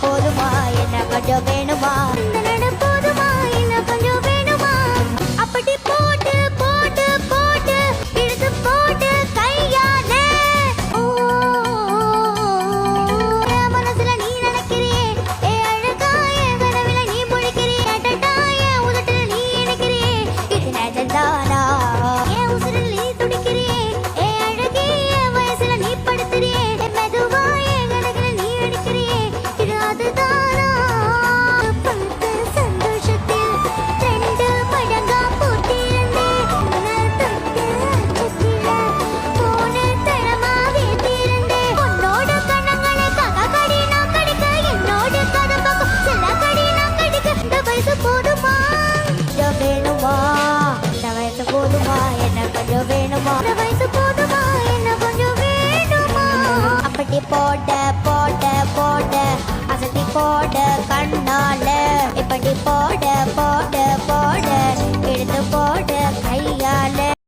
போதுமா என்ன கொஞ்சம் வேணுமா இந்த நட போதுமா என்ன கொஞ்சம் வேணுமா அப்படி போட்டு போட்டு போட்டு இழுத்து போட்டு கையாலே மனசுல நீ நினைக்கிறியே ஏ அழகா என் கனவுல நீ முழிக்கிறியே அடடா என் உதட்டுல நீ நினைக்கிறியே இது நிஜம்தானா என் உசுரில் நீ துடிக்கிறியே ஏ அழகே என் வயசுல நீ படுத்துறியே மெதுவா என் கனவுல நீ அடிக்கிறியே இது அதுதானா பழுத்த சந்தோஷத்தில் ரெண்டு மடங்கா பூத்திருந்தேன் உன்னை தொட்டு அச்சத்தில போன தரமாவே தீர்ந்தேன் உன்னோட கண்ணங்களை கடி நான் கடிக்க என்னோட கதம்பக்கம் சில கடி நான் கடிக்க இந்த வயசு போதுமா கொஞ்சம் வேணுமா இந்த வயசு போதுமா என்ன கொஞ்சம் வேணுமா இந்த வயசு போதுமா என்ன கொஞ்சம் வேணுமா அப்படி போட்ட போட்ட போட்ட